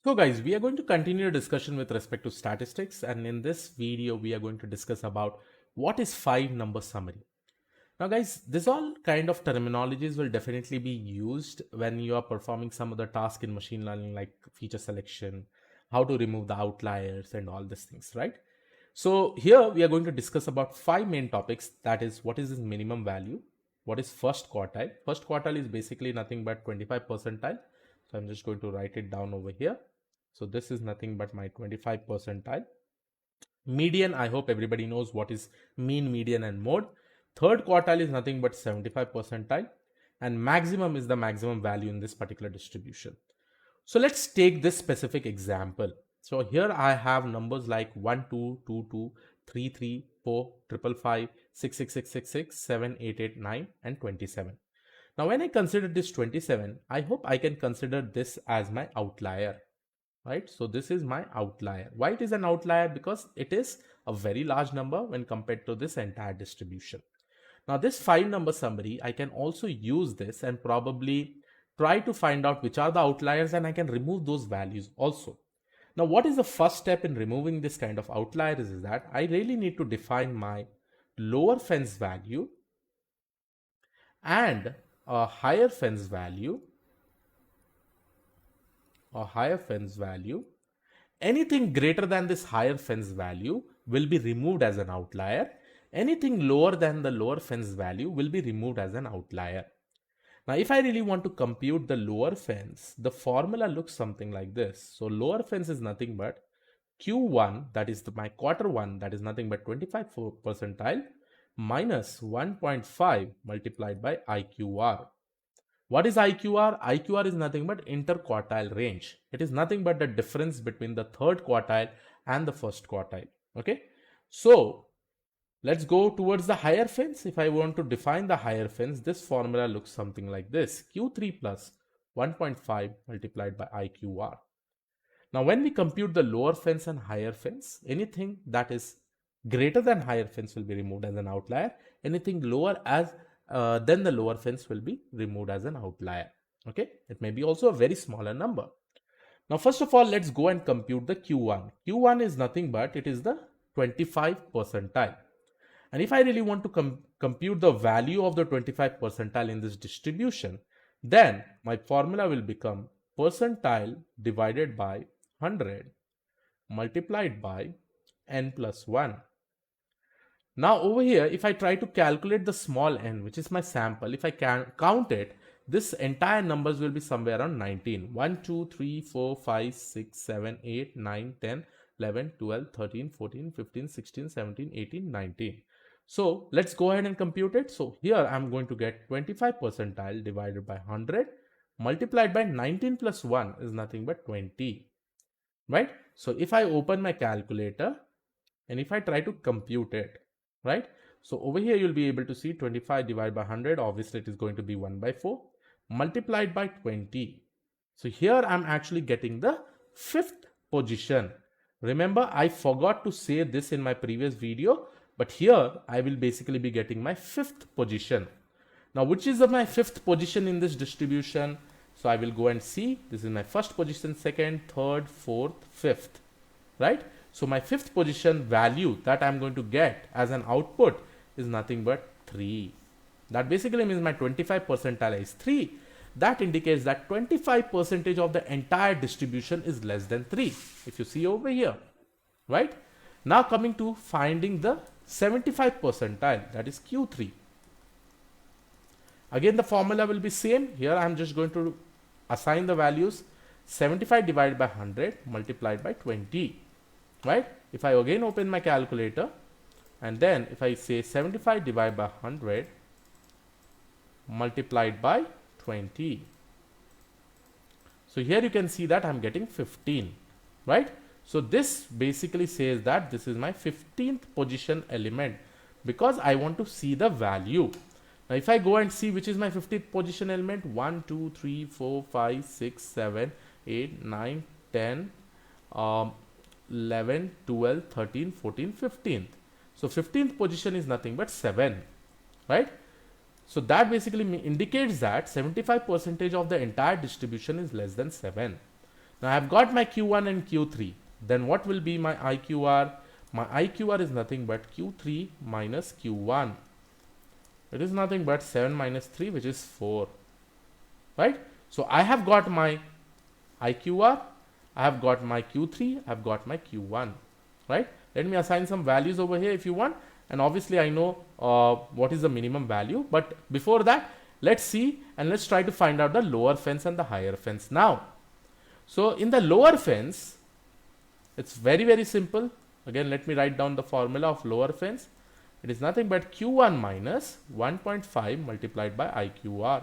So guys, we are going to continue a discussion with respect to statistics, and in this video we are going to discuss about what is 5 number summary. Now guys, this all kind of terminologies will definitely be used when you are performing some of the task in machine learning like feature selection, how to remove the outliers and all these things, right? So here we are going to discuss about 5 main topics, that is what is this minimum value, what is first quartile. First quartile is basically nothing but 25 percentile. So I'm just going to write it down over here. So this is nothing but my 25 percentile. Median, I hope everybody knows what is mean, median and mode. Third quartile is nothing but 75 percentile, and maximum is the maximum value in this particular distribution. So let's take this specific example. So here I have numbers like 1, 2, 2, 2, 3, 3, 4, 5, 5, 6, 6, 6, 6, 6, 7, 8, 8, 9 and 27. Now when I consider this 27, I hope I can consider this as my outlier. Right, so this is my outlier. Why it is an outlier? Because it is a very large number when compared to this entire distribution. Now this 5 number summary, I can also use this and probably try to find out which are the outliers, and I can remove those values also. Now what is the first step in removing this kind of outliers is that I really need to define my lower fence value and a higher fence value. Anything greater than this higher fence value will be removed as an outlier. Anything lower than the lower fence value will be removed as an outlier. Now if I really want to compute the lower fence, the formula looks something like this. So lower fence is nothing but Q1, that is my quarter 1, that is nothing but 25 percentile minus 1.5 multiplied by IQR. What is IQR? IQR is nothing but interquartile range. It is nothing but the difference between the third quartile and the first quartile. Okay. So let's go towards the higher fence. If I want to define the higher fence, this formula looks something like this. Q3 plus 1.5 multiplied by IQR. Now when we compute the lower fence and higher fence, anything that is greater than higher fence will be removed as an outlier. Anything lower then the lower fence will be removed as an outlier. Okay, it may be also a very smaller number. Now first of all, let's go and compute the Q1. Q1 is nothing but it is the 25 percentile. And if I really want to compute the value of the 25 percentile in this distribution, then my formula will become percentile divided by 100 multiplied by n plus 1. Now over here, if I try to calculate the small n, which is my sample, if I can count it, this entire numbers will be somewhere around 19. 1, 2, 3, 4, 5, 6, 7, 8, 9, 10, 11, 12, 13, 14, 15, 16, 17, 18, 19. So let's go ahead and compute it. So here I'm going to get 25 percentile divided by 100 multiplied by 19 plus 1 is nothing but 20. Right? So if I open my calculator and if I try to compute it, right? So over here you'll be able to see 25 divided by 100, obviously it is going to be 1 by 4 multiplied by 20. So here I'm actually getting the 5th position. Remember, I forgot to say this in my previous video, but here I will basically be getting my 5th position. Now which is my 5th position in this distribution? So I will go and see, this is my first position, second, third, fourth, 5th, right? So my 5th position value that I'm going to get as an output is nothing but 3. That basically means my 25 percentile is 3. That indicates that 25% of the entire distribution is less than 3. If you see over here, right? Now coming to finding the 75 percentile, that is Q3. Again, the formula will be same. Here I'm just going to assign the values 75 divided by 100 multiplied by 20. Right? If I again open my calculator and then if I say 75 divided by 100 multiplied by 20. So here you can see that I'm getting 15, right? So this basically says that this is my 15th position element because I want to see the value. Now if I go and see which is my 15th position element, 1, 2, 3, 4, 5, 6, 7, 8, 9, 10, 11, 12, 13, 14, 15th. So 15th position is nothing but 7, right? So that basically indicates that 75% of the entire distribution is less than 7. Now I've got my Q1 and Q3. Then what will be my IQR? My IQR is nothing but Q3 minus Q1. It is nothing but 7 minus 3, which is 4. Right? So I have got my IQR, I have got my Q3, I have got my Q1. Right? Let me assign some values over here if you want. And obviously I know what is the minimum value. But before that, let's see and let's try to find out the lower fence and the higher fence now. So in the lower fence, it's very, very simple. Again, let me write down the formula of lower fence. It is nothing but Q1 minus 1.5 multiplied by IQR.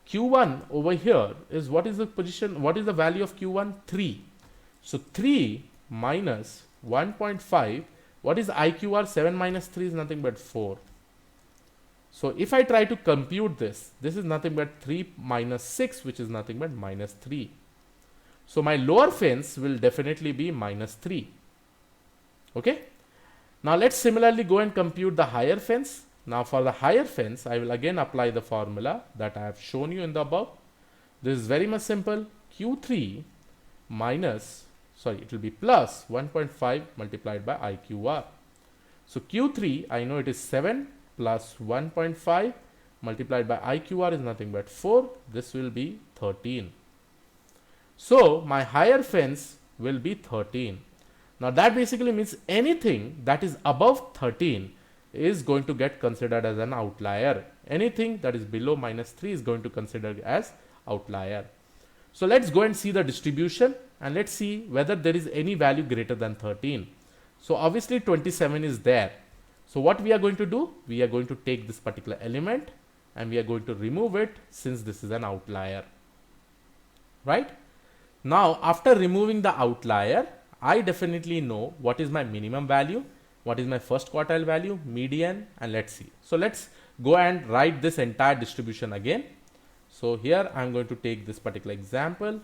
Q1 over here is what is the position, what is the value of Q1? 3. So 3 minus 1.5, what is IQR? 7 minus 3 is nothing but 4. So if I try to compute this, this is nothing but 3 minus 6, which is nothing but minus 3. So my lower fence will definitely be minus 3. Okay. Now let's similarly go and compute the higher fence. Now for the higher fence, I will again apply the formula that I have shown you in the above. This is very much simple. Q3 minus, it will be plus 1.5 multiplied by IQR. So Q3, I know it is 7 plus 1.5 multiplied by IQR is nothing but 4. This will be 13. So my higher fence will be 13. Now that basically means anything that is above 13 is going to get considered as an outlier. Anything that is below minus 3 is going to consider as outlier. So let's go and see the distribution and let's see whether there is any value greater than 13. So obviously 27 is there. So what we are going to do? We are going to take this particular element and we are going to remove it since this is an outlier. Right? Now after removing the outlier, I definitely know what is my minimum value, what is my first quartile value, median, and let's see. So let's go and write this entire distribution again. So here I'm going to take this particular example.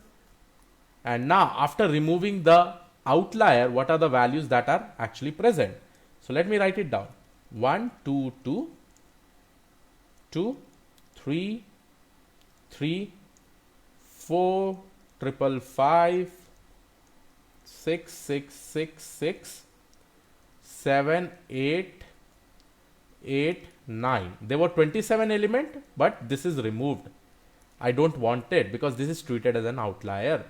And now after removing the outlier, what are the values that are actually present? So let me write it down. 1, 2, 2, 2, 3, 3, 4, 5, 5, 6, 6, 6, 6, 7, 8, 8, 9. There were 27 elements, but this is removed. I don't want it because this is treated as an outlier.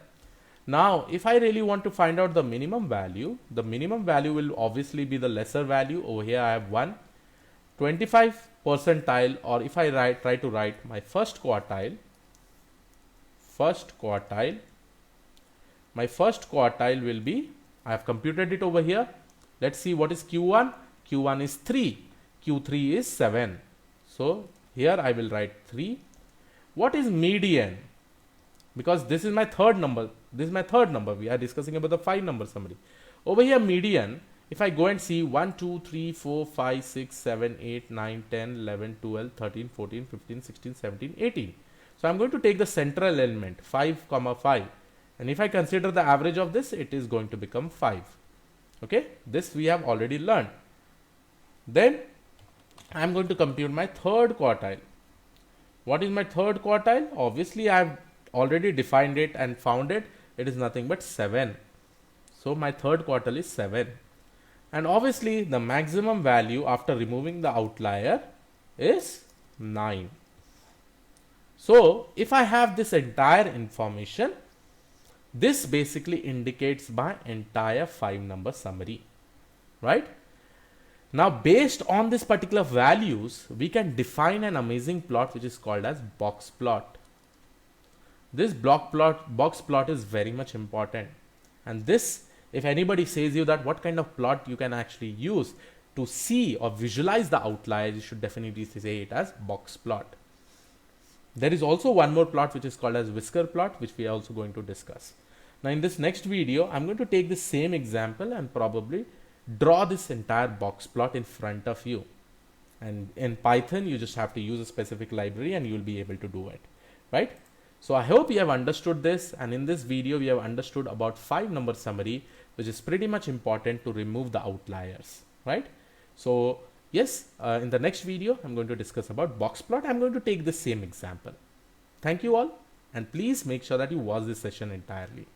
Now, if I really want to find out the minimum value will obviously be the lesser value. Over here I have 1, 25 percentile, or if I try to write my first quartile, my first quartile will be, I have computed it over here. Let's see what is Q1. Q1 is 3. Q3 is 7. So here I will write 3. What is median? Because this is my third number. We are discussing about the 5 number summary. Over here median, if I go and see 1, 2, 3, 4, 5, 6, 7, 8, 9, 10, 11, 12, 13, 14, 15, 16, 17, 18. So I'm going to take the central element 5, 5. And if I consider the average of this, it is going to become 5. Okay, this we have already learned. Then I am going to compute my third quartile. What is my third quartile? Obviously I have already defined it and found it. It is nothing but 7. So my third quartile is 7. And obviously the maximum value after removing the outlier is 9. So if I have this entire information, this basically indicates my entire 5 number summary, right? Now based on this particular values, we can define an amazing plot which is called as box plot. This box plot is very much important. And this, if anybody says you that what kind of plot you can actually use to see or visualize the outliers, you should definitely say it as box plot. There is also one more plot which is called as whisker plot, which we are also going to discuss. Now in this next video, I'm going to take the same example and probably draw this entire box plot in front of you. And in Python, you just have to use a specific library and you'll be able to do it, right? So I hope you have understood this, and in this video, we have understood about 5 number summary, which is pretty much important to remove the outliers, right? So yes, in the next video, I'm going to discuss about box plot. I'm going to take the same example. Thank you all. And please make sure that you watch this session entirely.